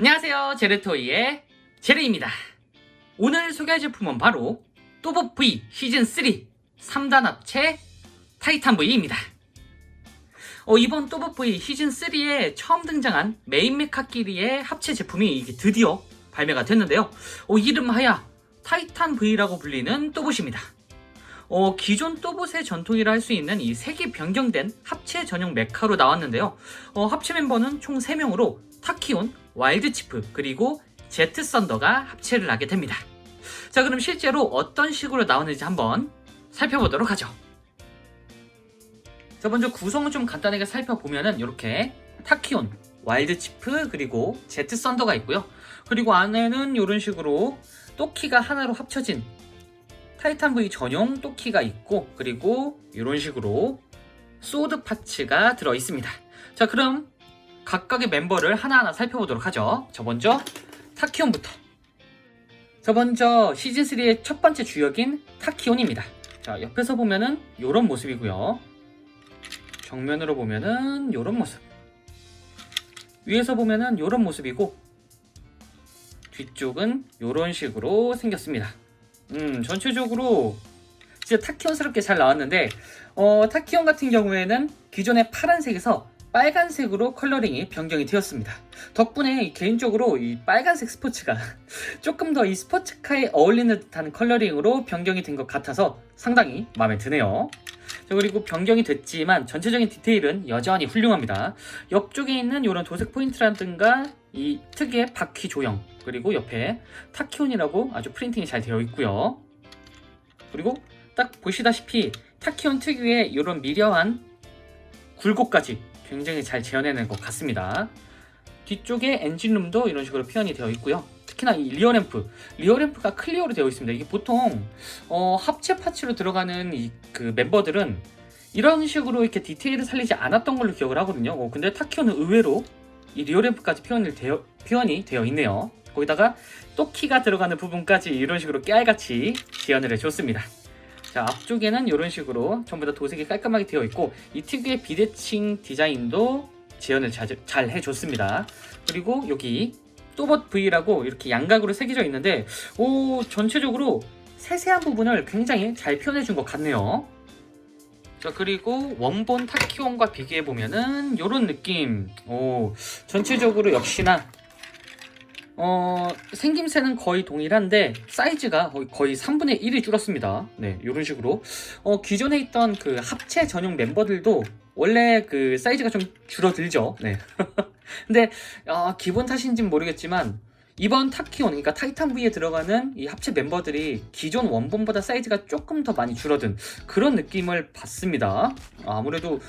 안녕하세요, 제르토이의 제르입니다. 오늘 소개할 제품은 바로 또봇 V 시즌3 3단 합체 타이탄 V입니다. 이번 또봇 V 시즌3에 처음 등장한 메인 메카끼리의 합체 제품이 이게 드디어 발매가 됐는데요. 이름하야 타이탄 V라고 불리는 또봇입니다. 기존 또봇의 전통이라 할 수 있는 이 색이 변경된 합체 전용 메카로 나왔는데요. 합체 멤버는 총 3명으로 타키온, 와일드치프, 그리고 제트 썬더가 합체를 하게 됩니다. 자, 그럼 실제로 어떤 식으로 나오는지 한번 살펴보도록 하죠. 자, 먼저 구성을 좀 간단하게 살펴보면은 이렇게 타키온, 와일드치프, 그리고 제트 썬더가 있고요. 그리고 안에는 이런 식으로 또키가 하나로 합쳐진 타이탄 V 전용 또키가 있고, 그리고 이런 식으로 소드 파츠가 들어 있습니다. 자, 그럼 각각의 멤버를 하나하나 살펴보도록 하죠. 자, 먼저 타키온부터. 자, 먼저 시즌3의 첫 번째 주역인 타키온입니다. 자, 옆에서 보면은 이런 모습이고요. 정면으로 보면은 이런 모습. 위에서 보면은 이런 모습이고, 뒤쪽은 이런 식으로 생겼습니다. 전체적으로 진짜 타키온스럽게 잘 나왔는데, 타키온 같은 경우에는 기존의 파란색에서 빨간색으로 컬러링이 변경이 되었습니다. 덕분에 개인적으로 이 빨간색 스포츠가 조금 더 이 스포츠카에 어울리는 듯한 컬러링으로 변경이 된 것 같아서 상당히 마음에 드네요. 자, 그리고 변경이 됐지만 전체적인 디테일은 여전히 훌륭합니다. 옆쪽에 있는 이런 도색 포인트라든가 이 특유의 바퀴 조형, 그리고 옆에 타키온이라고 아주 프린팅이 잘 되어 있고요. 그리고 딱 보시다시피 타키온 특유의 이런 미려한 굴곡까지 굉장히 잘 재현해낸 것 같습니다. 뒤쪽에 엔진룸도 이런 식으로 표현이 되어 있고요. 특히나 이 리어램프가 클리어로 되어 있습니다. 이게 보통 합체 파츠로 들어가는 그 멤버들은 이런 식으로 이렇게 디테일을 살리지 않았던 걸로 기억을 하거든요. 근데 타키온은 의외로 이 리어램프까지 표현이 되어 있네요. 거기다가 또키가 들어가는 부분까지 이런 식으로 깨알같이 재현을 해줬습니다. 자, 앞쪽에는 이런 식으로 전부 다 도색이 깔끔하게 되어 있고, 이 특유의 비대칭 디자인도 재현을 잘 해줬습니다. 그리고 여기 또봇 V라고 이렇게 양각으로 새겨져 있는데, 전체적으로 세세한 부분을 굉장히 잘 표현해준 것 같네요. 자, 그리고 원본 타키온과 비교해보면은 이런 느낌. 전체적으로 역시나 생김새는 거의 동일한데 사이즈가 거의 3분의 1이 줄었습니다. 네, 이런 식으로 기존에 있던 그 합체 전용 멤버들도 원래 그 사이즈가 좀 줄어들죠. 네. 근데 기본 탓인지는 모르겠지만 이번 타키온, 그러니까 타이탄 V에 들어가는 이 합체 멤버들이 기존 원본보다 사이즈가 조금 더 많이 줄어든 그런 느낌을 받습니다. 아무래도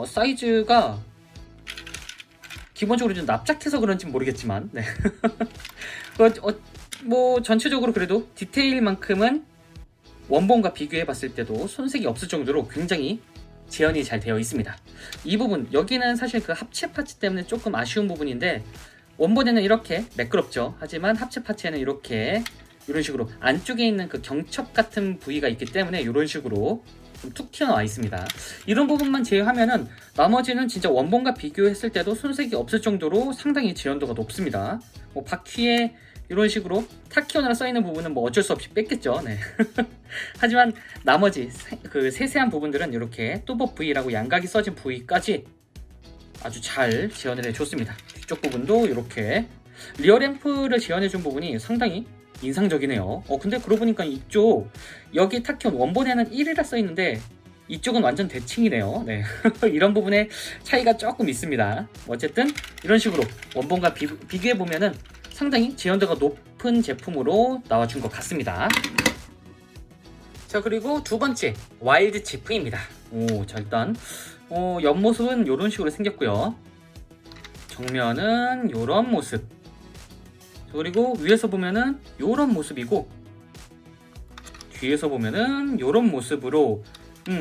사이즈가 기본적으로 좀 납작해서 그런지 모르겠지만, 네. 뭐 전체적으로 그래도 디테일만큼은 원본과 비교해봤을 때도 손색이 없을 정도로 굉장히 재현이 잘 되어 있습니다. 이 부분, 여기는 사실 그 합체 파츠 때문에 조금 아쉬운 부분인데, 원본에는 이렇게 매끄럽죠. 하지만 합체 파츠에는 이렇게 이런 식으로 안쪽에 있는 그 경첩 같은 부위가 있기 때문에 이런 식으로 좀 툭 튀어나와 있습니다. 이런 부분만 제외하면은 나머지는 진짜 원본과 비교했을 때도 손색이 없을 정도로 상당히 재현도가 높습니다. 바퀴에 이런 식으로 타키온이라 써있는 부분은 뭐 어쩔 수 없이 뺐겠죠. 네. 하지만 나머지 그 세세한 부분들은 이렇게 또봇 V라고 양각이 써진 부위까지 아주 잘 재현을 해줬습니다. 뒤쪽 부분도 이렇게 리어램프를 재현해준 부분이 상당히 인상적이네요. 근데 그러고 보니까 이쪽 여기 타키온 원본에는 1이라 써있는데 이쪽은 완전 대칭이네요. 네. 이런 부분에 차이가 조금 있습니다. 어쨌든 이런 식으로 원본과 비교해보면은 상당히 재현도가 높은 제품으로 나와준 것 같습니다. 자, 그리고 두 번째 와일드 치프입니다. 자, 일단 옆모습은 이런 식으로 생겼고요. 정면은 이런 모습, 그리고 위에서 보면은 이런 모습이고, 뒤에서 보면은 이런 모습으로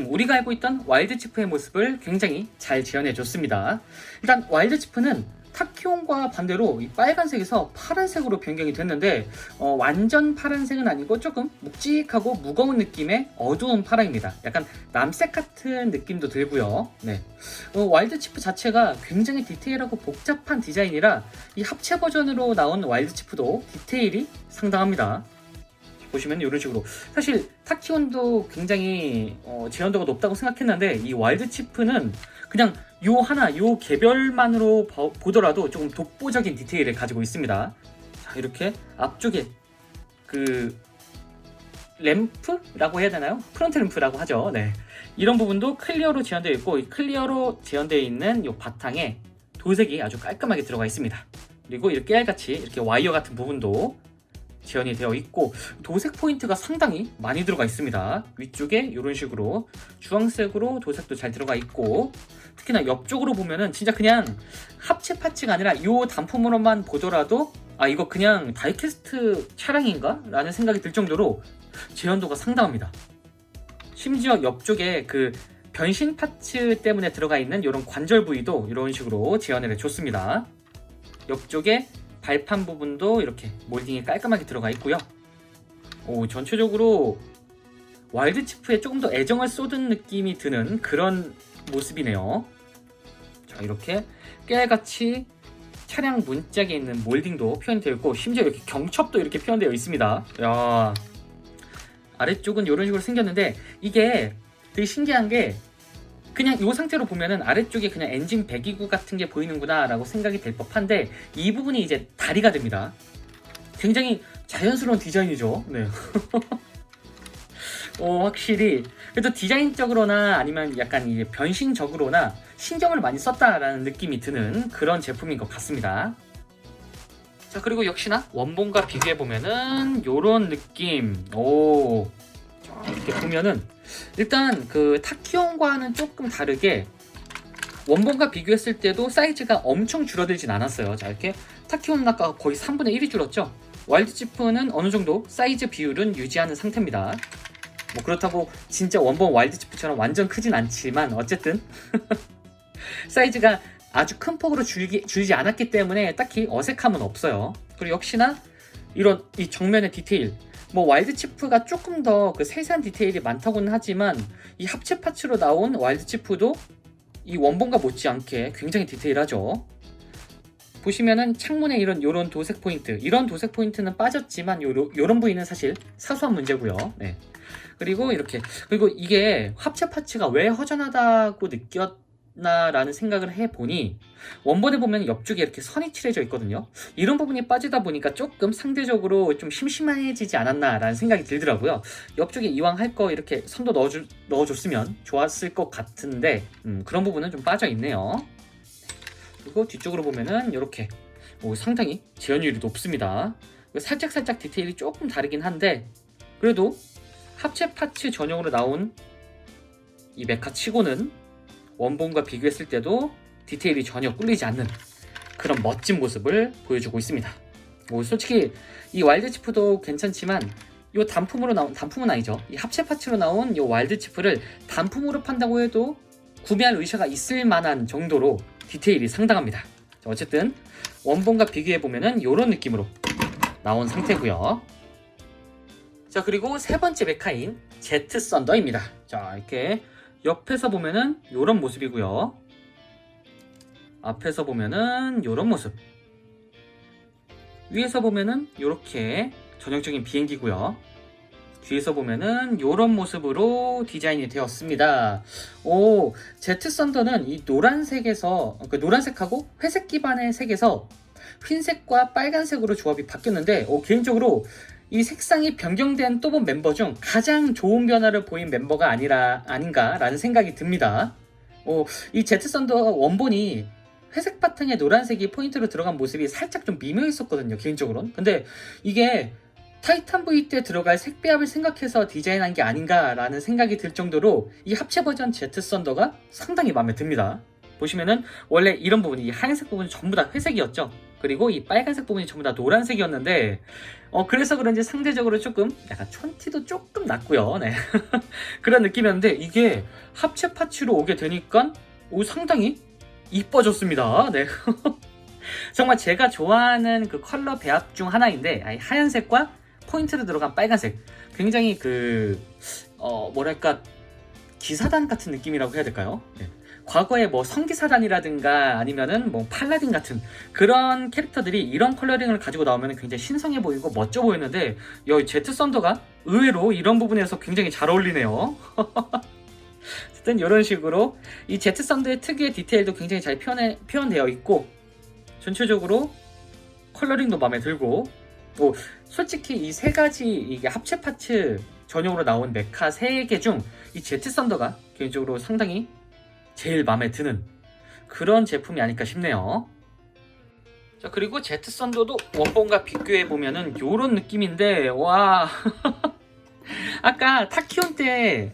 우리가 알고 있던 와일드치프의 모습을 굉장히 잘 재현해줬습니다. 일단 와일드치프는 타키온과 반대로 이 빨간색에서 파란색으로 변경이 됐는데 완전 파란색은 아니고 조금 묵직하고 무거운 느낌의 어두운 파랑입니다. 약간 남색 같은 느낌도 들고요. 네. 와일드 치프 자체가 굉장히 디테일하고 복잡한 디자인이라 이 합체 버전으로 나온 와일드 치프도 디테일이 상당합니다. 보시면 이런 식으로 사실 타키온도 굉장히 제한도가 높다고 생각했는데 이 와일드 치프는 그냥 요 개별만으로 보더라도 조금 독보적인 디테일을 가지고 있습니다. 자, 이렇게 앞쪽에 그 램프라고 해야 되나요? 프론트 램프라고 하죠. 네. 이런 부분도 클리어로 재현되어 있고, 이 클리어로 재현되어 있는 이 바탕에 도색이 아주 깔끔하게 들어가 있습니다. 그리고 이렇게 깨알같이 이렇게 와이어 같은 부분도 재현이 되어 있고, 도색 포인트가 상당히 많이 들어가 있습니다. 위쪽에 이런 식으로 주황색으로 도색도 잘 들어가 있고, 특히나 옆쪽으로 보면은 진짜 그냥 합체 파츠가 아니라 이 단품으로만 보더라도 이거 그냥 다이캐스트 차량인가? 라는 생각이 들 정도로 재현도가 상당합니다. 심지어 옆쪽에 그 변신 파츠 때문에 들어가 있는 이런 관절 부위도 이런 식으로 재현을 해줬습니다. 옆쪽에 발판 부분도 이렇게 몰딩이 깔끔하게 들어가 있고요. 전체적으로 와일드 치프에 조금 더 애정을 쏟은 느낌이 드는 그런 모습이네요. 자, 이렇게 깨알같이 차량 문짝에 있는 몰딩도 표현되어 있고, 심지어 이렇게 경첩도 이렇게 표현되어 있습니다. 야, 아래쪽은 이런 식으로 생겼는데, 이게 되게 신기한 게 그냥 이 상태로 보면은 아래쪽에 그냥 엔진 배기구 같은 게 보이는구나 라고 생각이 될 법한데, 이 부분이 이제 다리가 됩니다. 굉장히 자연스러운 디자인이죠. 네. 확실히 그래도 디자인적으로나 아니면 약간 이게 변신적으로나 신경을 많이 썼다라는 느낌이 드는 그런 제품인 것 같습니다. 자, 그리고 역시나 원본과 비교해보면은 요런 느낌. 자, 이렇게 보면은 일단 그 타키온과는 조금 다르게 원본과 비교했을 때도 사이즈가 엄청 줄어들진 않았어요. 자, 이렇게 타키온은 아까 거의 3분의 1이 줄었죠. 와일드 치프는 어느 정도 사이즈 비율은 유지하는 상태입니다. 뭐 그렇다고 진짜 원본 와일드 치프처럼 완전 크진 않지만 어쨌든 사이즈가 아주 큰 폭으로 줄지 않았기 때문에 딱히 어색함은 없어요. 그리고 역시나 이런 이 정면의 디테일, 뭐 와일드 치프가 조금 더 그 세세한 디테일이 많다고는 하지만 이 합체 파츠로 나온 와일드 치프도 이 원본과 못지않게 굉장히 디테일하죠. 보시면은 창문에 요런 도색 포인트, 이런 도색 포인트는 빠졌지만 요런 부위는 사실 사소한 문제고요. 네. 그리고 이게 합체 파츠가 왜 허전하다고 느꼈나라는 생각을 해보니, 원본에 보면 옆쪽에 이렇게 선이 칠해져 있거든요. 이런 부분이 빠지다 보니까 조금 상대적으로 좀 심심해지지 않았나라는 생각이 들더라고요. 옆쪽에 이왕 할 거 이렇게 선도 넣어줬으면 좋았을 것 같은데 그런 부분은 좀 빠져 있네요. 그리고 뒤쪽으로 보면은 이렇게 상당히 재현율이 높습니다. 살짝 디테일이 조금 다르긴 한데, 그래도 합체 파츠 전용으로 나온 이 메카 치고는 원본과 비교했을 때도 디테일이 전혀 꿀리지 않는 그런 멋진 모습을 보여주고 있습니다. 솔직히 이 와일드 치프도 괜찮지만 이 단품은 아니죠. 이 합체 파츠로 나온 이 와일드 치프를 단품으로 판다고 해도 구매할 의사가 있을 만한 정도로 디테일이 상당합니다. 어쨌든 원본과 비교해보면은 이런 느낌으로 나온 상태고요. 자, 그리고 세 번째 메카인 제트 썬더입니다. 자, 이렇게 옆에서 보면은 이런 모습이고요. 앞에서 보면은 이런 모습. 위에서 보면은 이렇게 전형적인 비행기고요. 뒤에서 보면은 이런 모습으로 디자인이 되었습니다. 제트 썬더는 이 노란색하고 회색 기반의 색에서 흰색과 빨간색으로 조합이 바뀌었는데, 개인적으로 이 색상이 변경된 또본 멤버 중 가장 좋은 변화를 보인 멤버가 아닌가라는 생각이 듭니다. 이 제트 썬더 원본이 회색 바탕에 노란색이 포인트로 들어간 모습이 살짝 좀 미묘했었거든요, 개인적으로는. 근데 이게 타이탄 V 때 들어갈 색 배합을 생각해서 디자인한 게 아닌가라는 생각이 들 정도로 이 합체 버전 제트 썬더가 상당히 마음에 듭니다. 보시면은 원래 이런 부분이, 이 하얀색 부분이 전부 다 회색이었죠. 그리고 이 빨간색 부분이 전부 다 노란색이었는데 그래서 그런지 상대적으로 조금 약간 촌티도 조금 났고요. 네. 그런 느낌이었는데, 이게 합체 파츠로 오게 되니까 상당히 이뻐졌습니다. 네. 정말 제가 좋아하는 그 컬러 배합 중 하나인데, 하얀색과 포인트로 들어간 빨간색, 굉장히 뭐랄까 기사단 같은 느낌이라고 해야 될까요? 네. 과거에 뭐 성기사단이라든가 아니면은 뭐 팔라딘 같은 그런 캐릭터들이 이런 컬러링을 가지고 나오면 굉장히 신성해 보이고 멋져 보이는데, 제트 썬더가 의외로 이런 부분에서 굉장히 잘 어울리네요. 어쨌든 이런 식으로 이 제트 썬더의 특유의 디테일도 굉장히 잘 표현되어 있고, 전체적으로 컬러링도 마음에 들고, 솔직히 이 세 가지 이게 합체 파츠 전용으로 나온 메카 3개 중 이 제트 썬더가 개인적으로 상당히 제일 마음에 드는 그런 제품이 아닐까 싶네요. 자, 그리고 제트 썬더도 원본과 비교해 보면은 요런 느낌인데, 와 아까 타키온 때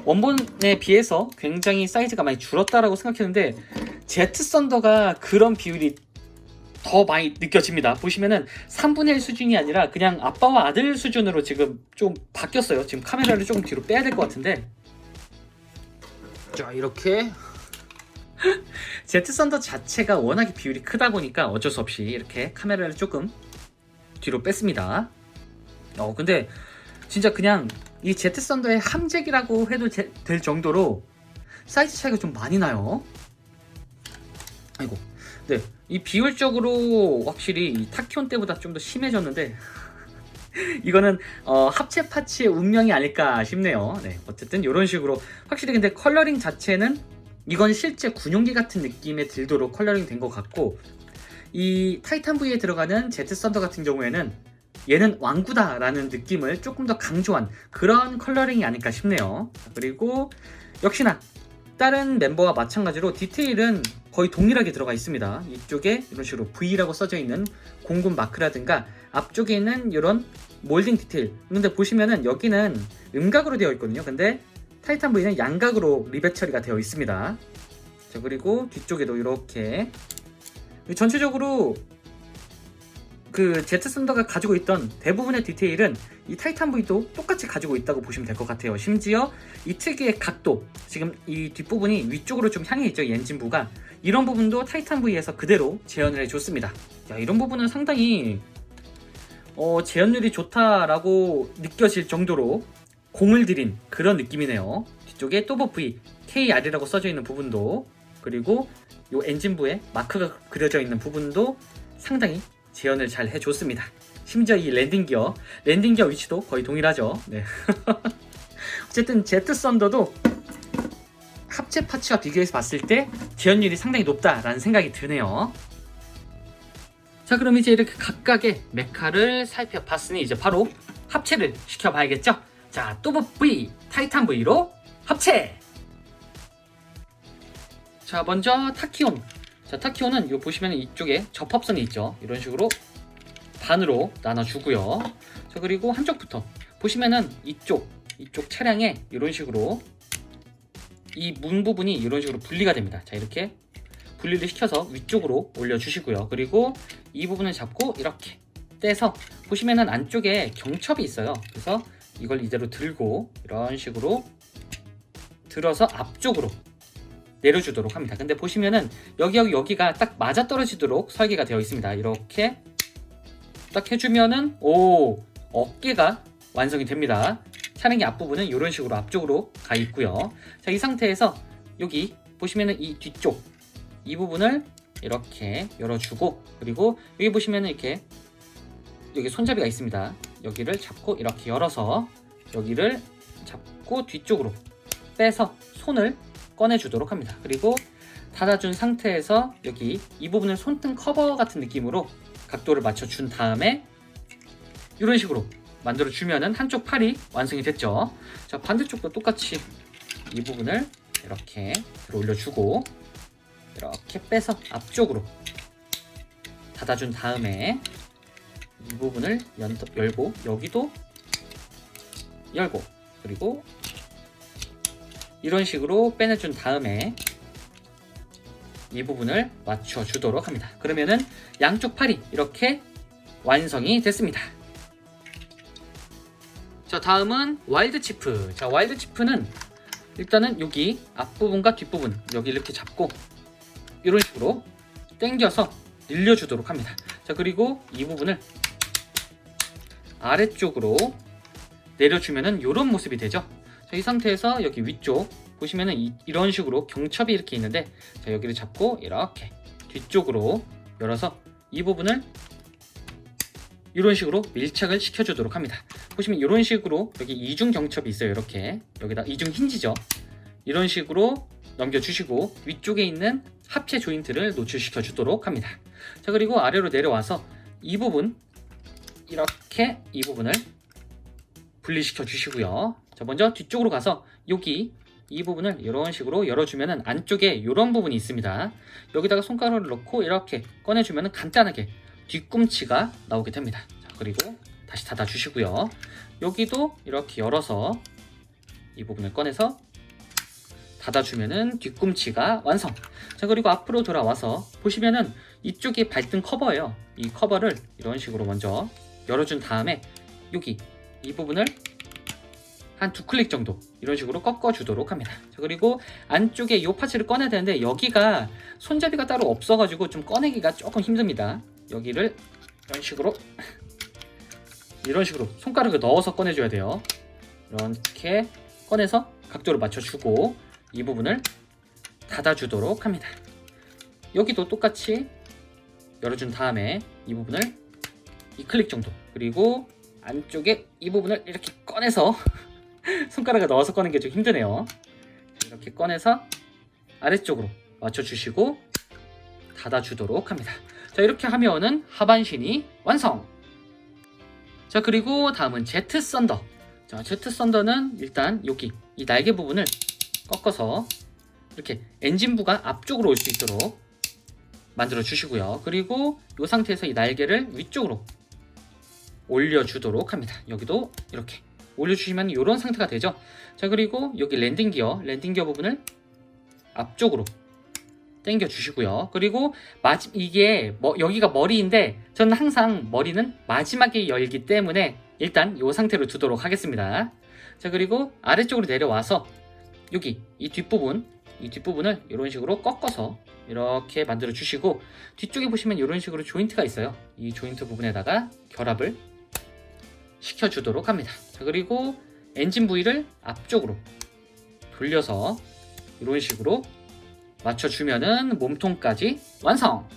원본에 비해서 굉장히 사이즈가 많이 줄었다라고 생각했는데, 제트 썬더가 그런 비율이 더 많이 느껴집니다. 보시면은 3분의 1 수준이 아니라 그냥 아빠와 아들 수준으로 지금 좀 바뀌었어요. 지금 카메라를 조금 뒤로 빼야 될 것 같은데, 자, 이렇게 제트 썬더 자체가 워낙에 비율이 크다 보니까 어쩔 수 없이 이렇게 카메라를 조금 뒤로 뺐습니다. 근데 진짜 그냥 이 제트 썬더의 함재기라고 해도 될 정도로 사이즈 차이가 좀 많이 나요. 아이고. 네, 이 비율적으로 확실히 이 타키온 때보다 좀 더 심해졌는데 이거는 합체 파츠의 운명이 아닐까 싶네요. 네, 어쨌든 이런 식으로 확실히 근데 컬러링 자체는 이건 실제 군용기 같은 느낌에 들도록 컬러링 된 것 같고, 이 타이탄 V에 들어가는 제트 썬더 같은 경우에는 얘는 왕구다라는 느낌을 조금 더 강조한 그런 컬러링이 아닐까 싶네요. 그리고 역시나 다른 멤버와 마찬가지로 디테일은 거의 동일하게 들어가 있습니다. 이쪽에 이런 식으로 V라고 써져 있는 공군 마크라든가 앞쪽에 있는 이런 몰딩 디테일, 근데 보시면은 여기는 음각으로 되어 있거든요. 근데 타이탄 V는 양각으로 리벳 처리가 되어 있습니다. 자, 그리고 뒤쪽에도 이렇게 전체적으로 그 제트 썬더가 가지고 있던 대부분의 디테일은 이 타이탄 V도 똑같이 가지고 있다고 보시면 될 것 같아요. 심지어 이 특유의 각도, 지금 이 뒷부분이 위쪽으로 좀 향해 있죠, 이 엔진부가. 이런 부분도 타이탄 V에서 그대로 재현을 해줬습니다. 야, 이런 부분은 상당히 재현율이 좋다라고 느껴질 정도로 공을 들인 그런 느낌이네요. 뒤쪽에 또보 V, KR이라고 써져 있는 부분도, 그리고 이 엔진부에 마크가 그려져 있는 부분도 상당히 재현을 잘 해줬습니다. 심지어 이 랜딩 기어 위치도 거의 동일하죠. 네. 어쨌든 제트 썬더도 합체 파츠와 비교해서 봤을 때 재현율이 상당히 높다라는 생각이 드네요. 자, 그럼 이제 이렇게 각각의 메카를 살펴봤으니 이제 바로 합체를 시켜봐야겠죠. 자, 또보 V, 타이탄 V로 합체! 자, 먼저 타키온. 자, 타키온은 요 보시면 이쪽에 접합선이 있죠. 이런 식으로 반으로 나눠주고요. 자, 그리고 한쪽부터 보시면은 이쪽 차량에 이런 식으로 이 문 부분이 이런 식으로 분리가 됩니다. 자, 이렇게 분리를 시켜서 위쪽으로 올려주시고요. 그리고 이 부분을 잡고 이렇게 떼서 보시면은 안쪽에 경첩이 있어요. 그래서 이걸 이대로 들고 이런 식으로 들어서 앞쪽으로 내려주도록 합니다. 근데 보시면은 여기가 딱 맞아 떨어지도록 설계가 되어 있습니다. 이렇게 딱 해주면은 어깨가 완성이 됩니다. 차량의 앞부분은 이런 식으로 앞쪽으로 가 있고요. 자, 이 상태에서 여기 보시면은 이 뒤쪽 이 부분을 이렇게 열어주고, 그리고 여기 보시면은 이렇게 여기 손잡이가 있습니다. 여기를 잡고 이렇게 열어서 여기를 잡고 뒤쪽으로 빼서 손을 꺼내주도록 합니다. 그리고 닫아준 상태에서 여기 이 부분을 손등 커버 같은 느낌으로 각도를 맞춰준 다음에 이런 식으로 만들어주면은 한쪽 팔이 완성이 됐죠. 자, 반대쪽도 똑같이 이 부분을 이렇게 들어 올려주고 이렇게 빼서 앞쪽으로 닫아준 다음에 이 부분을 열고 여기도 열고, 그리고 이런 식으로 빼내준 다음에 이 부분을 맞춰주도록 합니다. 그러면은 양쪽 팔이 이렇게 완성이 됐습니다. 자, 다음은 와일드 치프. 자, 와일드 치프는 일단은 여기 앞부분과 뒷부분 여기 이렇게 잡고 이런 식으로 당겨서 늘려주도록 합니다. 자, 그리고 이 부분을 아래쪽으로 내려주면은 이런 모습이 되죠. 자, 이 상태에서 여기 위쪽 보시면은 이런 식으로 경첩이 이렇게 있는데, 자, 여기를 잡고 이렇게 뒤쪽으로 열어서 이 부분을 이런 식으로 밀착을 시켜주도록 합니다. 보시면 이런 식으로 여기 이중 경첩이 있어요. 이렇게 여기다 이중 힌지죠. 이런 식으로 넘겨주시고 위쪽에 있는 합체 조인트를 노출시켜 주도록 합니다. 자, 그리고 아래로 내려와서 이 부분 이렇게 이 부분을 분리시켜 주시고요. 자, 먼저 뒤쪽으로 가서 여기 이 부분을 이런 식으로 열어주면은 안쪽에 이런 부분이 있습니다. 여기다가 손가락을 넣고 이렇게 꺼내주면은 간단하게 뒤꿈치가 나오게 됩니다. 자, 그리고 다시 닫아 주시고요. 여기도 이렇게 열어서 이 부분을 꺼내서 닫아주면은 뒤꿈치가 완성. 자, 그리고 앞으로 돌아와서 보시면은 이쪽이 발등 커버예요. 이 커버를 이런 식으로 먼저 열어준 다음에 여기 이 부분을 한 2클릭 정도 이런 식으로 꺾어주도록 합니다. 자, 그리고 안쪽에 이 파츠를 꺼내야 되는데 여기가 손잡이가 따로 없어가지고 좀 꺼내기가 조금 힘듭니다. 여기를 이런 식으로 손가락을 넣어서 꺼내줘야 돼요. 이렇게 꺼내서 각도를 맞춰주고 이 부분을 닫아주도록 합니다. 여기도 똑같이 열어준 다음에 이 부분을 2클릭 정도, 그리고 안쪽에 이 부분을 이렇게 꺼내서 손가락을 넣어서 꺼는 게 좀 힘드네요. 이렇게 꺼내서 아래쪽으로 맞춰주시고 닫아주도록 합니다. 자, 이렇게 하면은 하반신이 완성! 자, 그리고 다음은 제트 썬더. 자, 제트 썬더는 일단 여기 이 날개 부분을 꺾어서 이렇게 엔진부가 앞쪽으로 올 수 있도록 만들어 주시고요. 그리고 이 상태에서 이 날개를 위쪽으로 올려주도록 합니다. 여기도 이렇게 올려주시면 이런 상태가 되죠. 자, 그리고 여기 랜딩 기어 부분을 앞쪽으로 당겨 주시고요. 그리고 이게 여기가 머리인데 저는 항상 머리는 마지막에 열기 때문에 일단 이 상태로 두도록 하겠습니다. 자, 그리고 아래쪽으로 내려와서 여기 이 뒷부분을 이런 식으로 꺾어서 이렇게 만들어 주시고, 뒤쪽에 보시면 이런 식으로 조인트가 있어요. 이 조인트 부분에다가 결합을 시켜 주도록 합니다. 자, 그리고 엔진 부위를 앞쪽으로 돌려서 이런 식으로 맞춰주면은 몸통까지 완성!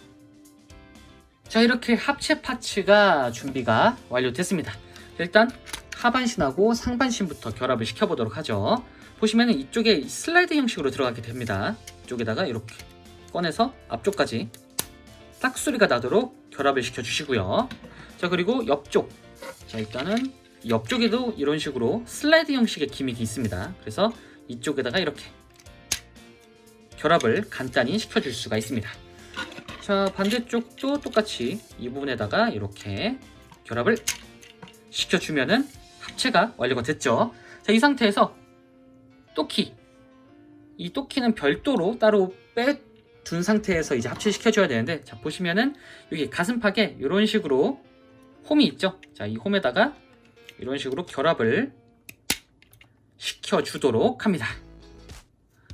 자, 이렇게 합체 파츠가 준비가 완료됐습니다. 일단 하반신하고 상반신부터 결합을 시켜보도록 하죠. 보시면은 이쪽에 슬라이드 형식으로 들어가게 됩니다. 이쪽에다가 이렇게 꺼내서 앞쪽까지 딱 소리가 나도록 결합을 시켜주시고요. 자, 그리고 옆쪽. 자, 일단은 옆쪽에도 이런 식으로 슬라이드 형식의 기믹이 있습니다. 그래서 이쪽에다가 이렇게 결합을 간단히 시켜줄 수가 있습니다. 자, 반대쪽도 똑같이 이 부분에다가 이렇게 결합을 시켜주면은 합체가 완료가 됐죠. 자, 이 상태에서 이 토끼는 별도로 따로 빼둔 상태에서 이제 합체시켜줘야 되는데, 자, 보시면은 여기 가슴팍에 이런 식으로 홈이 있죠. 자, 이 홈에다가 이런 식으로 결합을 시켜주도록 합니다.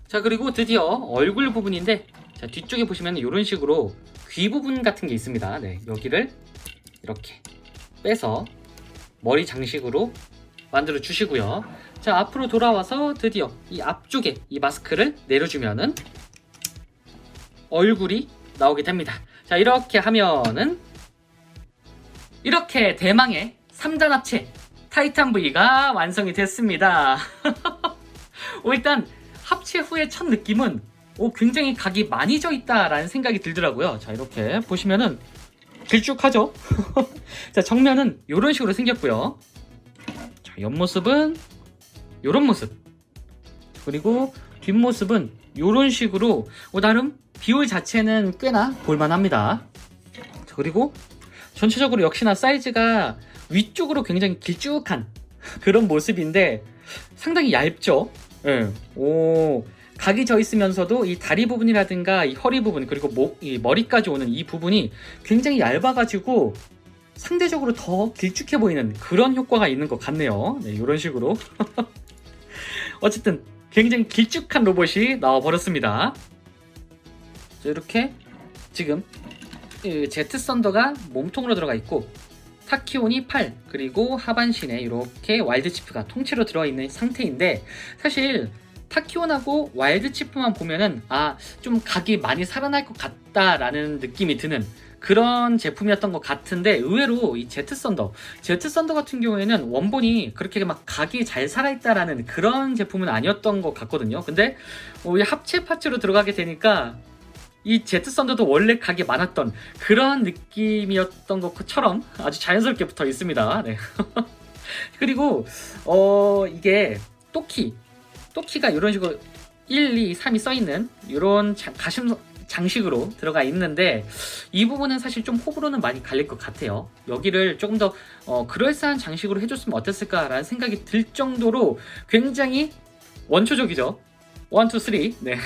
자, 그리고 드디어 얼굴 부분인데, 자, 뒤쪽에 보시면 이런 식으로 귀 부분 같은 게 있습니다. 네, 여기를 이렇게 빼서 머리 장식으로 만들어 주시고요. 자, 앞으로 돌아와서 드디어 이 앞쪽에 이 마스크를 내려주면은 얼굴이 나오게 됩니다. 자, 이렇게 하면은 이렇게 대망의 3단 합체 타이탄 V가 완성이 됐습니다. 일단 합체 후의 첫 느낌은 굉장히 각이 많이 져 있다라는 생각이 들더라고요. 자, 이렇게 보시면은 길쭉하죠? 자, 정면은 이런 식으로 생겼고요. 자, 옆모습은 이런 모습, 그리고 뒷모습은 이런 식으로 나름 비율 자체는 꽤나 볼만합니다. 자, 그리고 전체적으로 역시나 사이즈가 위쪽으로 굉장히 길쭉한 그런 모습인데 상당히 얇죠. 네. 각이 져 있으면서도 이 다리 부분이라든가 이 허리 부분, 그리고 이 머리까지 오는 이 부분이 굉장히 얇아가지고 상대적으로 더 길쭉해 보이는 그런 효과가 있는 것 같네요. 네, 이런 식으로 어쨌든 굉장히 길쭉한 로봇이 나와 버렸습니다. 이렇게 지금 제트 썬더가 몸통으로 들어가 있고 타키온이 팔, 그리고 하반신에 이렇게 와일드 치프가 통째로 들어있는 상태인데, 사실 타키온하고 와일드 치프만 보면은 좀 각이 많이 살아날 것 같다라는 느낌이 드는 그런 제품이었던 것 같은데, 의외로 이 제트 썬더 같은 경우에는 원본이 그렇게 막 각이 잘 살아있다라는 그런 제품은 아니었던 것 같거든요. 근데 이 합체 파츠로 들어가게 되니까 이 제트 썬더도 원래 각이 많았던 그런 느낌이었던 것처럼 아주 자연스럽게 붙어 있습니다. 네. 그리고 이게 또키가 이런 식으로 1, 2, 3이 써있는 이런 가심 장식으로 들어가 있는데, 이 부분은 사실 좀 호불호는 많이 갈릴 것 같아요. 여기를 조금 더 그럴싸한 장식으로 해줬으면 어땠을까라는 생각이 들 정도로 굉장히 원초적이죠. 1, 2, 3. 네.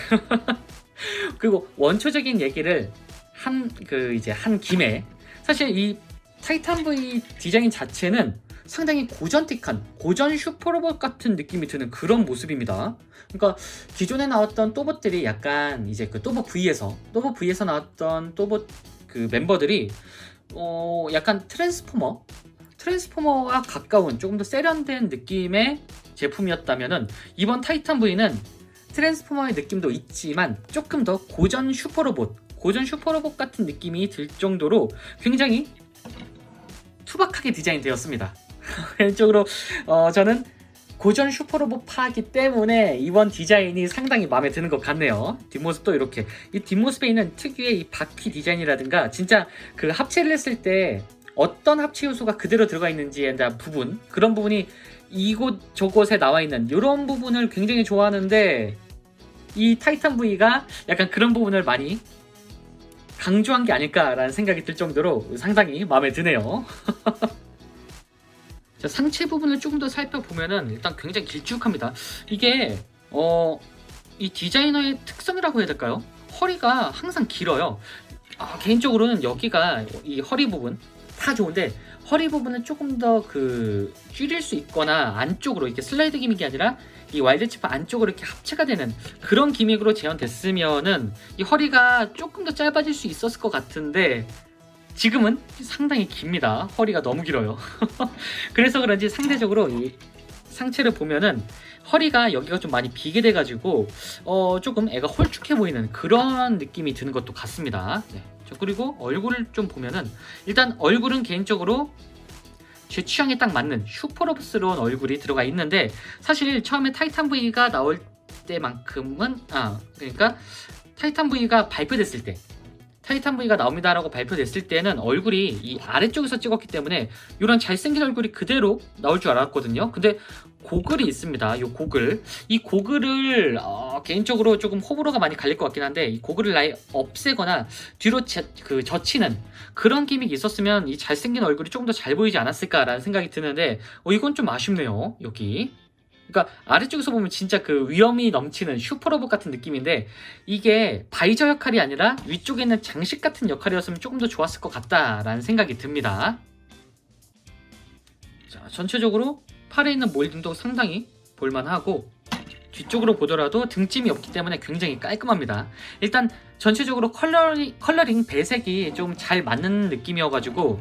그리고 원초적인 얘기를 한 김에, 사실 이 타이탄 V 디자인 자체는 상당히 고전 슈퍼로봇 같은 느낌이 드는 그런 모습입니다. 그러니까 기존에 나왔던 또봇들이 약간 이제 그 또봇 V에서 나왔던 또봇 그 멤버들이 약간 트랜스포머와 가까운 조금 더 세련된 느낌의 제품이었다면은, 이번 타이탄 V는 트랜스포머의 느낌도 있지만 조금 더 고전 슈퍼로봇 같은 느낌이 들 정도로 굉장히 투박하게 디자인되었습니다. 개인적으로 저는 고전 슈퍼로봇 파기 때문에 이번 디자인이 상당히 마음에 드는 것 같네요. 뒷모습도 이렇게, 이 뒷모습에 있는 특유의 이 바퀴 디자인이라든가, 진짜 그 합체를 했을 때 어떤 합체 요소가 그대로 들어가 있는지에 대한 부분, 그런 부분이 이곳 저곳에 나와 있는 이런 부분을 굉장히 좋아하는데, 이 타이탄 V가 약간 그런 부분을 많이 강조한 게 아닐까라는 생각이 들 정도로 상당히 마음에 드네요. 자, 상체 부분을 조금 더 살펴보면은 일단 굉장히 길쭉합니다. 이게 이 디자이너의 특성이라고 해야 될까요? 허리가 항상 길어요. 개인적으로는 여기가 이 허리 부분 다 좋은데, 허리 부분은 조금 더 줄일 수 있거나 안쪽으로 이렇게 슬라이드 기믹이 아니라 이 와일드 치프 안쪽으로 이렇게 합체가 되는 그런 기믹으로 재현됐으면은 이 허리가 조금 더 짧아질 수 있었을 것 같은데, 지금은 상당히 깁니다. 허리가 너무 길어요. 그래서 그런지 상대적으로 이 상체를 보면은 허리가 여기가 좀 많이 비게 돼가지고 조금 애가 홀쭉해 보이는 그런 느낌이 드는 것도 같습니다. 네. 그리고 얼굴을 좀 보면은, 일단 얼굴은 개인적으로 제 취향에 딱 맞는 슈퍼로봇스러운 얼굴이 들어가 있는데, 사실 처음에 타이탄 V가 나올 때만큼은 그러니까 타이탄 V가 발표됐을 때, 타이탄 V가 나옵니다라고 발표됐을 때는 얼굴이 이 아래쪽에서 찍었기 때문에 이런 잘생긴 얼굴이 그대로 나올 줄 알았거든요. 근데 고글이 있습니다. 이 고글을 개인적으로 조금 호불호가 많이 갈릴 것 같긴 한데, 이 고글을 아예 없애거나 뒤로 젖히는 그런 기믹이 있었으면 이 잘생긴 얼굴이 조금 더 잘 보이지 않았을까라는 생각이 드는데, 이건 좀 아쉽네요. 여기. 그러니까 아래쪽에서 보면 진짜 그 위험이 넘치는 슈퍼로봇 같은 느낌인데, 이게 바이저 역할이 아니라 위쪽에 있는 장식 같은 역할이었으면 조금 더 좋았을 것 같다라는 생각이 듭니다. 자, 전체적으로 팔에 있는 몰딩도 상당히 볼만하고, 뒤쪽으로 보더라도 등짐이 없기 때문에 굉장히 깔끔합니다. 일단 전체적으로 컬러링 배색이 좀 잘 맞는 느낌이어가지고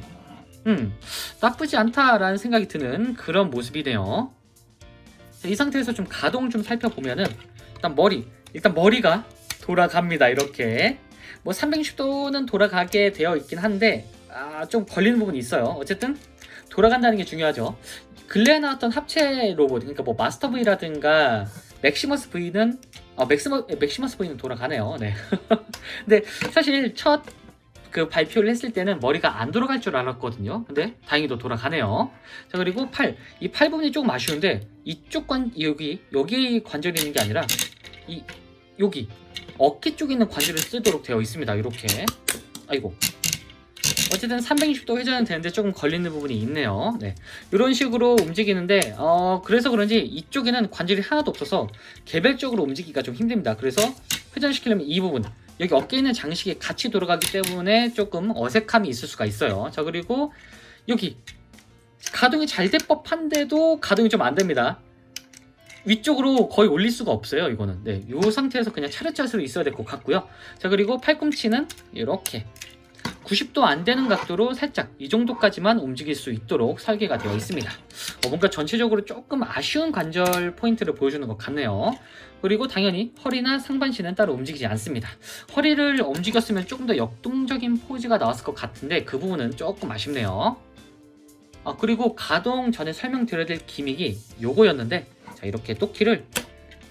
나쁘지 않다라는 생각이 드는 그런 모습이네요. 이 상태에서 좀 가동 좀 살펴보면은, 일단 머리가 돌아갑니다. 이렇게 뭐 360도는 돌아가게 되어 있긴 한데 좀 걸리는 부분이 있어요. 어쨌든 돌아간다는 게 중요하죠. 근래에 나왔던 합체 로봇, 그러니까 뭐 마스터 V라든가 맥시머스 V는 돌아가네요. 네. 근데 사실 첫 발표를 했을 때는 머리가 안 돌아갈 줄 알았거든요. 근데 다행히도 돌아가네요. 자, 그리고 이 팔 부분이 조금 아쉬운데, 이쪽 여기 관절이 있는 게 아니라 여기 어깨 쪽에 있는 관절을 쓰도록 되어 있습니다. 이렇게. 아이고. 어쨌든 360도 회전은 되는데 조금 걸리는 부분이 있네요. 네. 이런 식으로 움직이는데 그래서 그런지 이쪽에는 관절이 하나도 없어서 개별적으로 움직이기가 좀 힘듭니다. 그래서 회전시키려면 이 부분, 여기 어깨에 있는 장식이 같이 돌아가기 때문에 조금 어색함이 있을 수가 있어요. 자, 그리고 여기 가동이 잘 될 법한데도 가동이 좀 안 됩니다. 위쪽으로 거의 올릴 수가 없어요. 이거는 네, 이 상태에서 그냥 차렷자세로 있어야 될 것 같고요. 자, 그리고 팔꿈치는 이렇게 90도 안 되는 각도로 살짝 이 정도까지만 움직일 수 있도록 설계가 되어 있습니다. 뭔가 전체적으로 조금 아쉬운 관절 포인트를 보여주는 것 같네요. 그리고 당연히 허리나 상반신은 따로 움직이지 않습니다. 허리를 움직였으면 조금 더 역동적인 포즈가 나왔을 것 같은데 그 부분은 조금 아쉽네요. 그리고 가동 전에 설명드려야 될 기믹이 요거였는데, 자, 이렇게 토끼를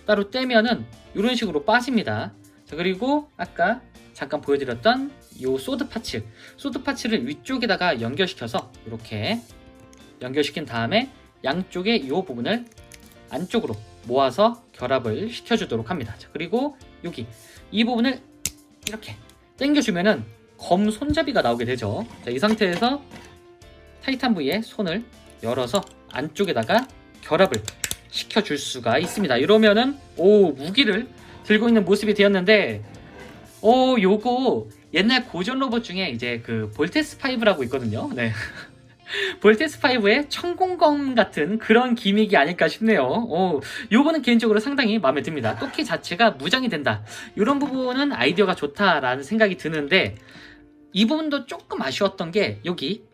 따로 떼면은 이런 식으로 빠집니다. 자, 그리고 아까 잠깐 보여드렸던 요 소드 파츠를 위쪽에다가 연결시켜서 이렇게 연결시킨 다음에 양쪽의 이 부분을 안쪽으로 모아서 결합을 시켜주도록 합니다. 자, 그리고 여기 이 부분을 이렇게 당겨주면은 검 손잡이가 나오게 되죠. 자, 이 상태에서 타이탄 V의 손을 열어서 안쪽에다가 결합을 시켜줄 수가 있습니다. 이러면은 무기를 들고 있는 모습이 되었는데, 요거 옛날 고전 로봇 중에 이제 그 볼테스 5라고 있거든요. 네. 볼테스 5의 천공검 같은 그런 기믹이 아닐까 싶네요. 요거는 개인적으로 상당히 마음에 듭니다. 토끼 자체가 무장이 된다, 이런 부분은 아이디어가 좋다라는 생각이 드는데, 이 부분도 조금 아쉬웠던 게 여기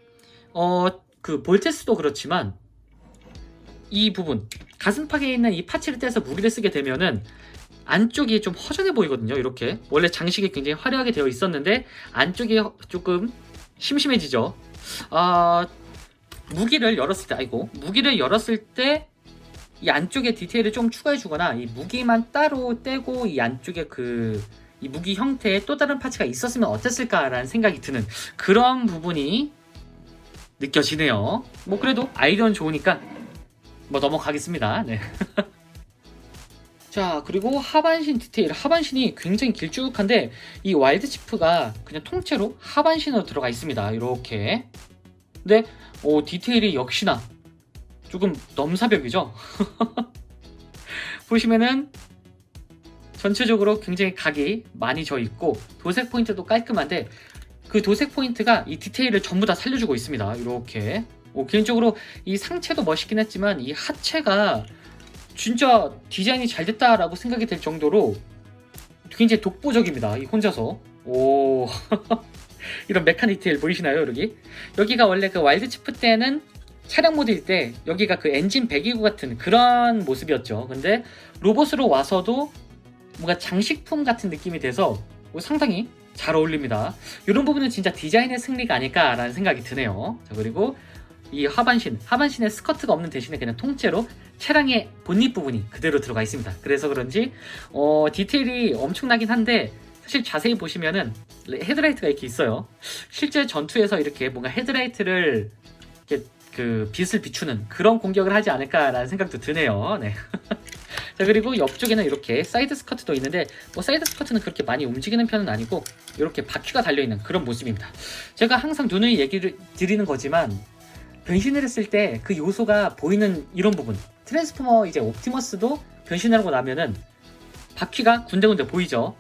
그 볼테스도 그렇지만 이 부분 가슴팍에 있는 이 파츠를 떼서 무기를 쓰게 되면은 안쪽이 좀 허전해 보이거든요. 이렇게 원래 장식이 굉장히 화려하게 되어 있었는데 안쪽이 조금 심심해지죠. 무기를 열었을 때 이 안쪽에 디테일을 좀 추가해 주거나 이 무기만 따로 떼고 이 안쪽에 이 무기 형태의 또 다른 파츠가 있었으면 어땠을까라는 생각이 드는 그런 부분이 느껴지네요. 그래도 아이디어는 좋으니까 넘어가겠습니다. 네. 자, 그리고 하반신 디테일, 하반신이 굉장히 길쭉한데 이 와일드 치프가 그냥 통째로 하반신으로 들어가 있습니다. 이렇게. 근데 디테일이 역시나 조금 넘사벽이죠. 보시면은 전체적으로 굉장히 각이 많이 져 있고 도색 포인트도 깔끔한데 그 도색 포인트가 이 디테일을 전부 다 살려주고 있습니다. 이렇게. 개인적으로 이 상체도 멋있긴 했지만 이 하체가 진짜 디자인이 잘 됐다라고 생각이 들 정도로 굉장히 독보적입니다. 이 혼자서. 이런 메카 디테일 보이시나요? 여기가 원래 그 와일드 치프 때는 차량 모드일 때 여기가 그 엔진 배기구 같은 그런 모습이었죠. 근데 로봇으로 와서도 뭔가 장식품 같은 느낌이 돼서 상당히 잘 어울립니다. 이런 부분은 진짜 디자인의 승리가 아닐까라는 생각이 드네요. 자, 그리고 이 하반신에 스커트가 없는 대신에 그냥 통째로 차량의 본닛 부분이 그대로 들어가 있습니다. 그래서 그런지 디테일이 엄청나긴 한데 사실 자세히 보시면은 헤드라이트가 이렇게 있어요. 실제 전투에서 이렇게 뭔가 헤드라이트를 이렇게 그 빛을 비추는 그런 공격을 하지 않을까라는 생각도 드네요. 네. 자, 그리고 옆쪽에는 이렇게 사이드 스커트도 있는데 사이드 스커트는 그렇게 많이 움직이는 편은 아니고 이렇게 바퀴가 달려있는 그런 모습입니다. 제가 항상 누누이 얘기를 드리는 거지만 변신을 했을 때 그 요소가 보이는 이런 부분, 트랜스포머 이제 옵티머스도 변신하고 나면은 바퀴가 군데군데 보이죠.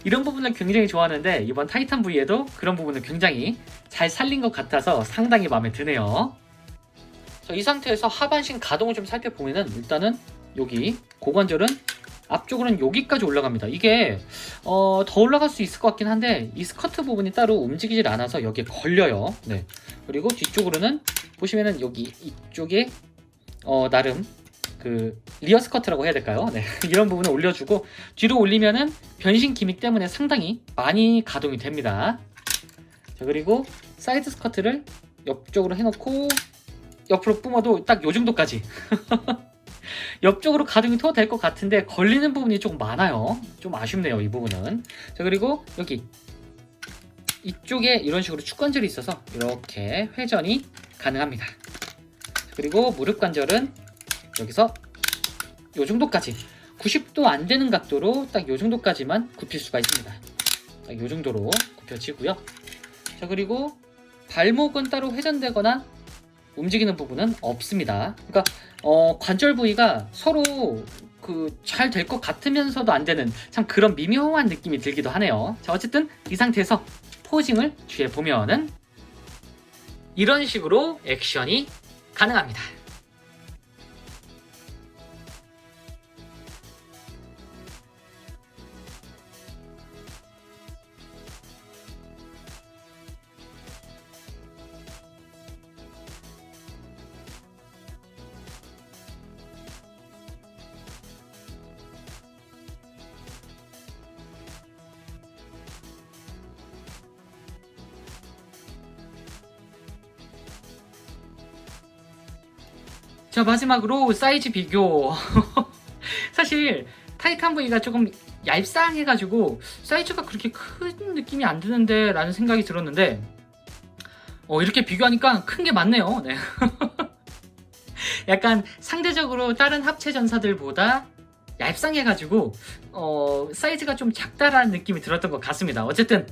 이런 부분을 굉장히 좋아하는데 이번 타이탄 V에도 그런 부분을 굉장히 잘 살린 것 같아서 상당히 마음에 드네요. 자, 이 상태에서 하반신 가동을 좀 살펴보면은 일단은 여기 고관절은 앞쪽으로는 여기까지 올라갑니다. 이게 더 올라갈 수 있을 것 같긴 한데 이 스커트 부분이 따로 움직이질 않아서 여기에 걸려요. 네. 그리고 뒤쪽으로는 보시면은 여기 이쪽에 나름 그 리어 스커트라고 해야 될까요? 네. 이런 부분을 올려주고 뒤로 올리면은 변신 기믹 때문에 상당히 많이 가동이 됩니다. 자, 그리고 사이드 스커트를 옆쪽으로 해놓고 옆으로 뿜어도 딱 요 정도까지 옆쪽으로 가동이 더 될 것 같은데 걸리는 부분이 조금 많아요. 좀 아쉽네요, 이 부분은. 자, 그리고 여기 이쪽에 이런 식으로 축관절이 있어서 이렇게 회전이 가능합니다. 그리고 무릎 관절은 여기서 요 정도까지 90도 안 되는 각도로 딱 요 정도까지만 굽힐 수가 있습니다. 딱 요 정도로 굽혀지고요. 자, 그리고 발목은 따로 회전되거나 움직이는 부분은 없습니다. 그러니까 관절 부위가 서로 잘 될 것 같으면서도 안 되는 참 그런 미묘한 느낌이 들기도 하네요. 자, 어쨌든 이 상태에서 포징을 취해 보면은 이런 식으로 액션이 가능합니다. 자, 마지막으로 사이즈 비교. 사실 타이탄 V가 조금 얄쌍해가지고 사이즈가 그렇게 큰 느낌이 안 드는데 라는 생각이 들었는데 이렇게 비교하니까 큰 게 맞네요. 네. 약간 상대적으로 다른 합체 전사들보다 얄쌍해가지고 사이즈가 좀 작다라는 느낌이 들었던 것 같습니다. 어쨌든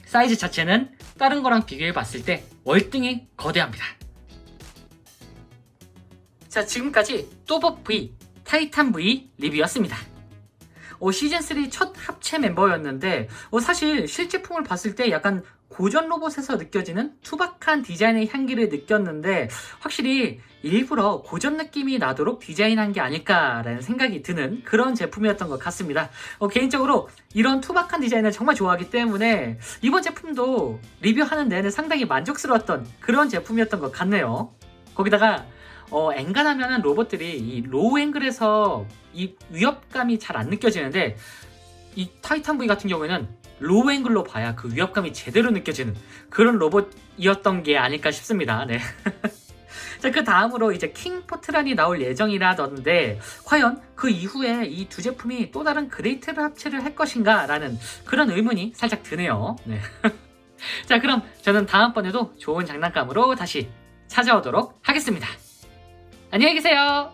사이즈 자체는 다른 거랑 비교해봤을 때 월등히 거대합니다. 자, 지금까지 또법 V, 타이탄 V 리뷰였습니다. 시즌3 첫 합체 멤버였는데 사실 실제품을 봤을 때 약간 고전 로봇에서 느껴지는 투박한 디자인의 향기를 느꼈는데 확실히 일부러 고전 느낌이 나도록 디자인한 게 아닐까라는 생각이 드는 그런 제품이었던 것 같습니다. 개인적으로 이런 투박한 디자인을 정말 좋아하기 때문에 이번 제품도 리뷰하는 내내 상당히 만족스러웠던 그런 제품이었던 것 같네요. 거기다가 엔간하면은 로봇들이 이 로우 앵글에서 이 위협감이 잘 안 느껴지는데 이 타이탄 V 같은 경우에는 로우 앵글로 봐야 그 위협감이 제대로 느껴지는 그런 로봇이었던 게 아닐까 싶습니다. 네. 자, 그 다음으로 이제 킹 포트란이 나올 예정이라던데 과연 그 이후에 이 두 제품이 또 다른 그레이트를 합체를 할 것인가 라는 그런 의문이 살짝 드네요. 네. 자, 그럼 저는 다음번에도 좋은 장난감으로 다시 찾아오도록 하겠습니다. 안녕히 계세요.